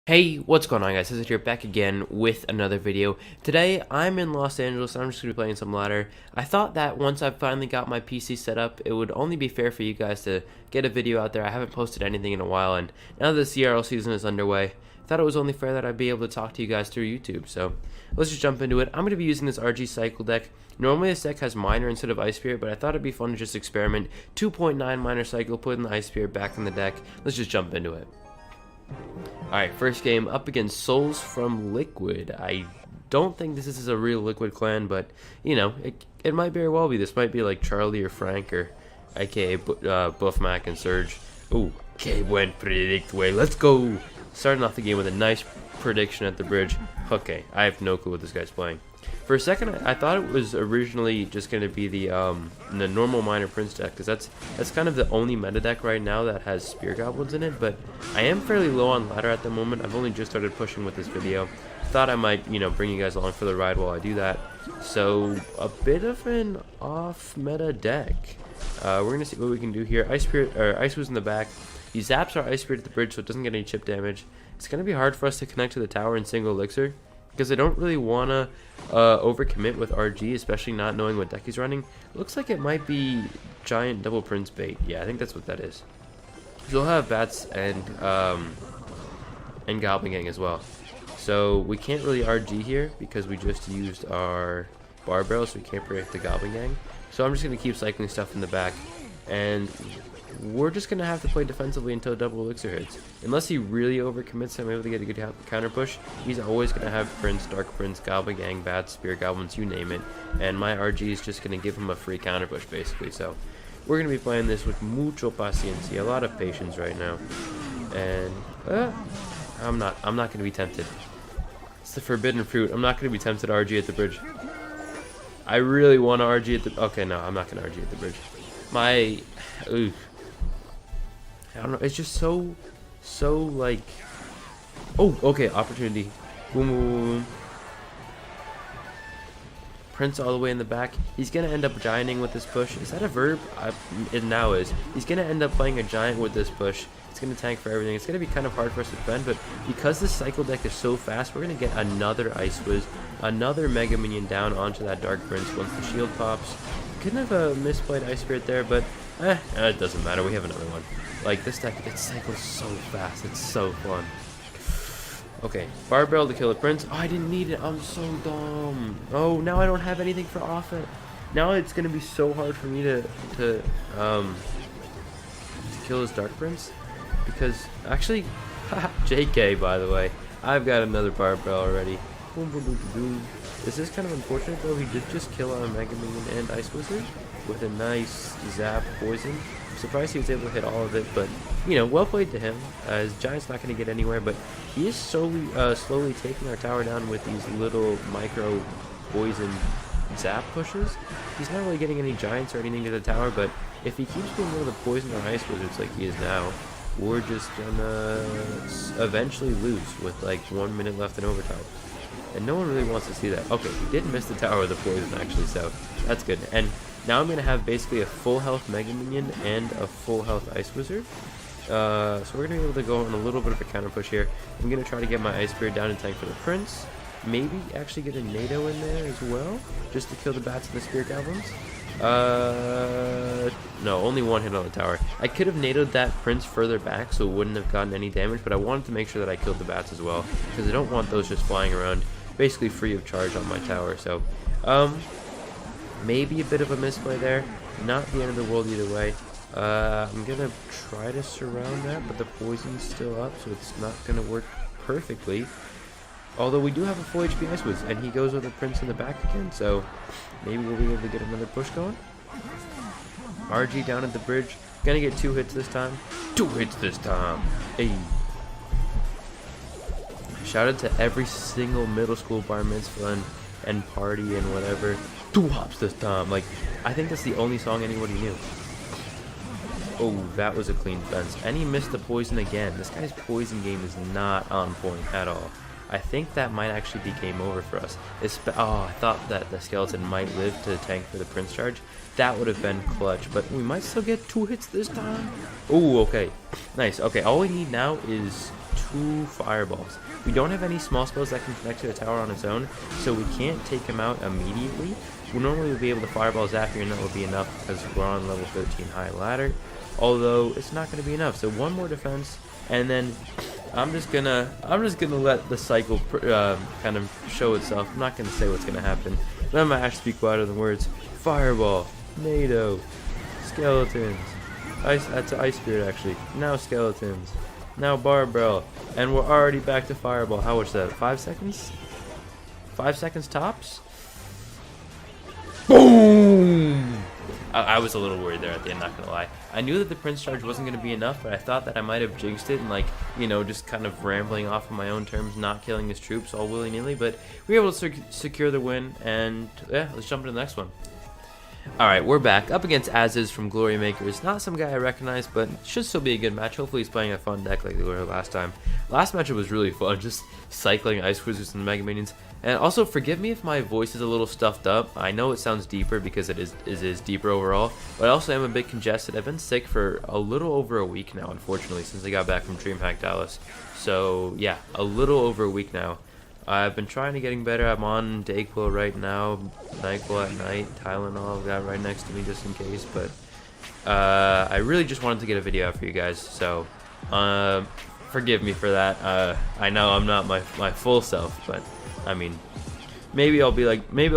Hey, what's going on guys? This is here back again with another video. Today, I'm in Los Angeles and I'm just going to be playing some ladder. I thought that once I finally got my PC set up, it would only be fair for you guys to get a video out there. I haven't posted anything in a while, and now that the CRL season is underway, I thought it was only fair that I'd be able to talk to you guys through YouTube. So, let's just jump into it. I'm going to be using this RG Cycle deck. Normally this deck has Miner instead of Ice Spirit, but I thought it'd be fun to just experiment. 2.9 Miner Cycle, putting the Ice Spirit back in the deck. Let's just jump into it. Alright, first game up against Souls from Liquid. I don't think this is a real Liquid clan, but, you know, it might very well be. This might be like Charlie or Frank or aka Buff Mac and Surge. Ooh, que buen predictue. Let's go! Starting off the game with a nice prediction at the bridge. Okay, I have no clue what this guy's playing. For a second, I thought it was originally just going to be the normal Miner Prince deck, because that's kind of the only meta deck right now that has Spear Goblins in it, but I am fairly low on ladder at the moment. I've only just started pushing with this video. Thought I might, you know, bring you guys along for the ride while I do that. So, a bit of an off-meta deck. We're going to see what we can do here. Ice Spirit, or Ice was in the back. He zaps our Ice Spirit at the bridge so it doesn't get any chip damage. It's going to be hard for us to connect to the tower in single elixir, because I don't really want to overcommit with RG, especially not knowing what deck he's running. Looks like it might be Giant Double Prince bait. Yeah, I think that's what that is. So we'll have Bats and Goblin Gang as well. So we can't really RG here because we just used our Bar Barrel, so we can't predict the Goblin Gang. So I'm just going to keep cycling stuff in the back, and we're just going to have to play defensively until double elixir hits. Unless he really overcommits, I'm able to get a good counter push. He's always going to have Prince, Dark Prince, Goblin Gang, Bats, Spear Goblins, you name it. And my RG is just going to give him a free counter push, basically. So we're going to be playing this with mucho paciencia, a lot of patience right now. And I'm not going to be tempted. It's the forbidden fruit. I'm not going to be tempted to RG at the bridge. I really want to RG at the... Okay, no, I'm not going to RG at the bridge. Ooh. I don't know, it's just so like, oh, okay, opportunity, boom, boom, boom. Prince all the way in the back. He's gonna end up gianting with this push. Is that a verb? It now is. He's gonna end up playing a giant with this push. It's gonna tank for everything. It's gonna be kind of hard for us to defend, but because this cycle deck is so fast, we're gonna get another Ice Whiz, another Mega Minion down onto that Dark Prince once the shield pops. Couldn't have a misplayed Ice Spirit there, but it doesn't matter. We have another one. Like, this deck, it cycles so fast. It's so fun. Okay, Bar Barrel to kill the Prince. Oh, I didn't need it. I'm so dumb. Oh, now I don't have anything for off it. Now it's gonna be so hard for me to kill his Dark Prince, because actually, JK, by the way, I've got another Bar Barrel already. Boom, boom, boom, boom. This is kind of unfortunate though. He did just kill our Mega Minion and Ice Wizard with a nice zap poison. I'm surprised he was able to hit all of it, but you know, well played to him. His Giant's not going to get anywhere, but he is slowly taking our tower down with these little micro poison zap pushes. He's not really getting any Giants or anything to the tower, but if he keeps being able to poison our Ice Wizards like he is now, we're just gonna eventually lose with like 1 minute left in overtime. And no one really wants to see that. Okay, he did miss the tower with the poison actually, so that's good. And now I'm going to have basically a full health Mega Minion and a full health Ice Wizard. So we're going to be able to go on a little bit of a counter push here. I'm going to try to get my Ice Spirit down in tank for the Prince. Maybe actually get a NATO in there as well, just to kill the Bats and the Spear Goblins. No, only one hit on the tower. I could have NATO'd that Prince further back so it wouldn't have gotten any damage, but I wanted to make sure that I killed the Bats as well, because I don't want those just flying around basically free of charge on my tower. So maybe a bit of a misplay there, not the end of the world either way. I'm gonna try to surround that, but the poison's still up, so it's not gonna work perfectly. Although we do have a full HP Ice Wiz, and he goes with the Prince in the back again, so maybe we'll be able to get another push going. RG down at the bridge, gonna get 2 hits this time. 2 hits this time. Hey. Shout out to every single middle school bar mitzvah and party and whatever. 2 hops this time. Like, I think that's the only song anybody knew. Oh, that was a clean fence. And he missed the poison again. This guy's poison game is not on point at all. I think that might actually be game over for us. I thought that the skeleton might live to tank for the Prince charge. That would have been clutch, but we might still get 2 hits this time. Oh, okay. Nice. Okay, all we need now is 2 fireballs. We don't have any small spells that can connect to the tower on its own, so we can't take him out immediately. We'll normally be able to fireball Zapier, and that will be enough because we're on level 13 high ladder. Although it's not going to be enough. So one more defense, and then I'm just gonna let the cycle kind of show itself. I'm not gonna say what's gonna happen. But I'm gonna actually speak louder than words. Fireball, NATO, skeletons. That's an ice spirit actually. Now skeletons. Now barbell, and we're already back to fireball. How much is that? 5 seconds? 5 seconds tops? Boom! I was a little worried there at the end, not gonna lie. I knew that the Prince charge wasn't gonna be enough, but I thought that I might have jinxed it and, like, you know, just kind of rambling off on my own terms, not killing his troops all willy-nilly. But we were able to secure the win, and yeah, let's jump into the next one. Alright, we're back up against Aziz from Glory Makers. Not some guy I recognize, but should still be a good match. Hopefully he's playing a fun deck like they were last time. Last matchup was really fun, just cycling Ice Wizards and Mega Minions. And also, forgive me if my voice is a little stuffed up. I know it sounds deeper because it is deeper overall, but I also am a bit congested. I've been sick for a little over a week now, unfortunately, since I got back from DreamHack Dallas. So yeah, a little over a week now. I've been trying to getting better. I'm on Dayquil right now, NyQuil at night, Tylenol I've got right next to me just in case. But I really just wanted to get a video out for you guys, so forgive me for that. I know I'm not my full self, but I mean, maybe I'll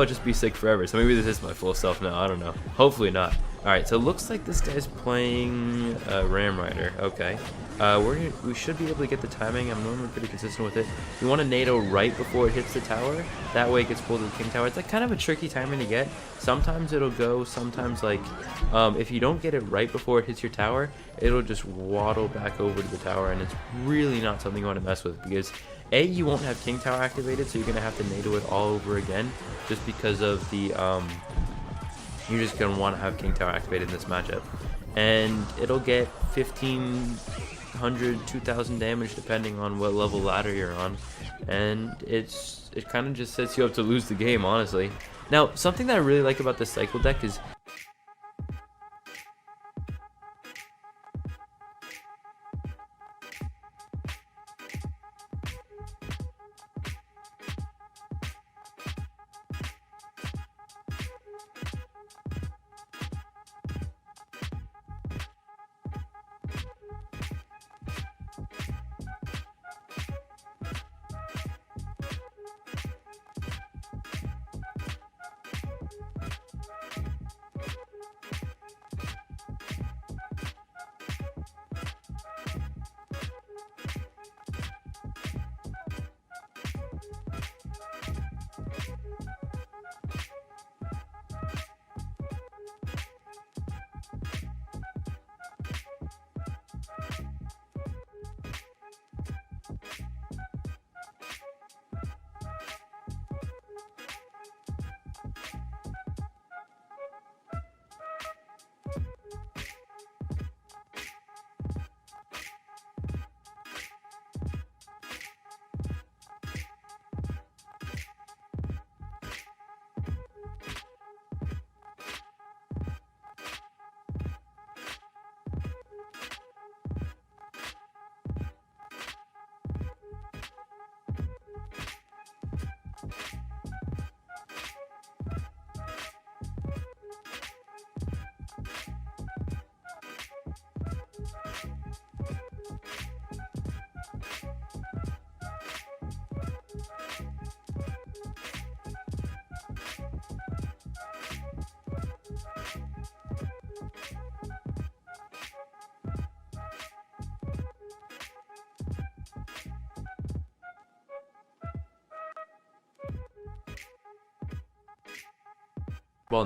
just be sick forever. So maybe this is my full self now. I don't know. Hopefully not. All right, so it looks like this guy's playing Ram Rider. Okay. We should be able to get the timing. I'm normally pretty consistent with it. You want a NATO right before it hits the tower. That way it gets pulled to the King Tower. It's like kind of a tricky timing to get. Sometimes it'll go. Sometimes, like, if you don't get it right before it hits your tower, it'll just waddle back over to the tower, and it's really not something you want to mess with because A, you won't have King Tower activated, so you're gonna have to NATO it all over again, just because of the you're just gonna want to have King Tower activated in this matchup, and it'll get 1,500, 2,000 damage depending on what level ladder you're on, and it kind of just sets you up to lose the game, honestly. Now, something that I really like about this cycle deck is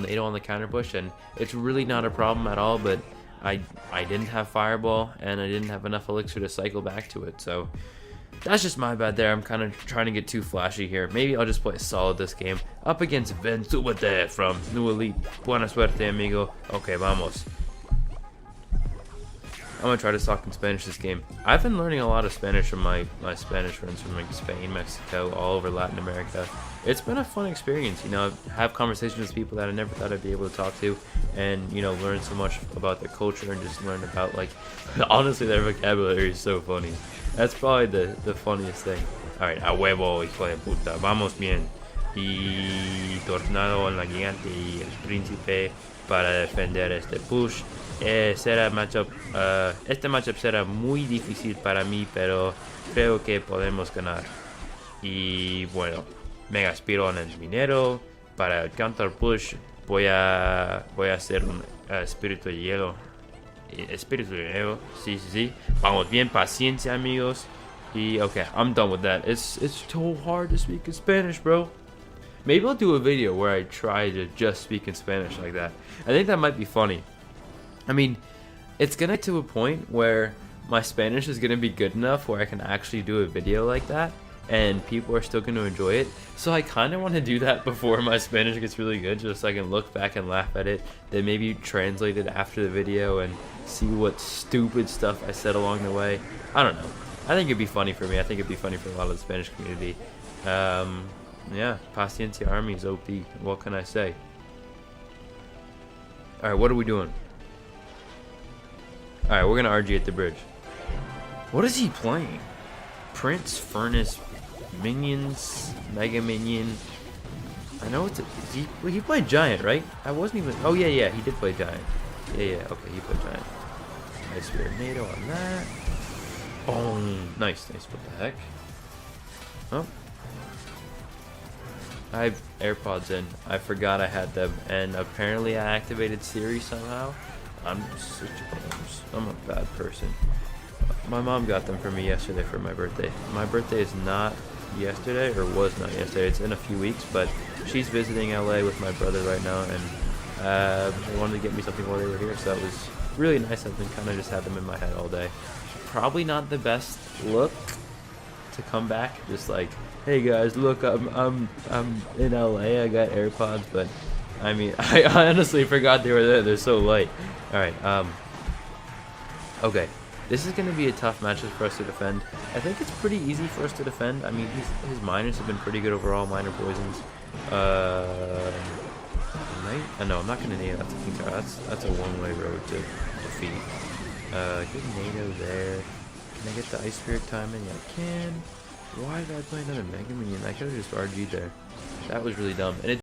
NATO on the counter push, and it's really not a problem at all, but I didn't have Fireball, and I didn't have enough elixir to cycle back to it, so that's just my bad there. I'm kind of trying to get too flashy here. Maybe I'll just play solid this game. Up against Ventubate from New Elite. Buena suerte, amigo. Okay, vamos. I'm gonna try to talk in Spanish this game. I've been learning a lot of Spanish from my Spanish friends from like Spain, Mexico, all over Latin America. It's been a fun experience, you know. I have conversations with people that I never thought I'd be able to talk to, and you know, learn so much about their culture and just learn about, like, honestly, their vocabulary is so funny. That's probably the funniest thing. Alright, a huevo, hijo de puta. Vamos bien. Y Tornado en la gigante y el príncipe para defender este push. Será matchup, este matchup será muy difícil para mí, pero creo que podemos ganar. Y bueno, Mega Spiro en el minero. Para el counter push voy a hacer un espíritu de hielo. Espíritu de hielo, sí. Vamos bien, paciencia amigos. Y okay, I'm done with that. It's so hard to speak in Spanish, bro. Maybe I'll do a video where I try to just speak in Spanish like that. I think that might be funny. I mean, it's gonna get to a point where my Spanish is gonna be good enough where I can actually do a video like that and people are still gonna enjoy it. So I kind of want to do that before my Spanish gets really good, just so I can look back and laugh at it, then maybe translate it after the video and see what stupid stuff I said along the way. I don't know. I think it'd be funny for me. I think it'd be funny for a lot of the Spanish community. Yeah, Paciencia Army is OP. What can I say? Alright, what are we doing? Alright, we're gonna RG at the bridge. What is he playing? Prince, Furnace, Minions, Mega Minion. I know it's he played Giant, right? I wasn't even. Oh yeah, he did play Giant. Yeah, okay, he played Giant. Nice tornado on that. Boom. Nice. What the heck? Oh. I have AirPods in. I forgot I had them, and apparently I activated Siri somehow. I'm such I'm a bad person. My mom got them for me yesterday for my birthday. My birthday is not yesterday, or was not yesterday. It's in a few weeks, but she's visiting LA with my brother right now, and they wanted to get me something while they were here, so that was really nice. I've been kind of just had them in my head all day. Probably not the best look to come back, just like, hey guys, look, I'm in LA. I got AirPods, but I mean, I honestly forgot they were there. They're so light. All right, okay. This is going to be a tough matchup for us to defend. I think it's pretty easy for us to defend. I mean, his minors have been pretty good overall. Minor poisons. No, I'm not going to nade. That's a one-way road to defeat. Good NATO there. Can I get the Ice Spirit timing? Yeah, I can. Why did I play another Mega Minion? I could have just RG'd there. That was really dumb. And it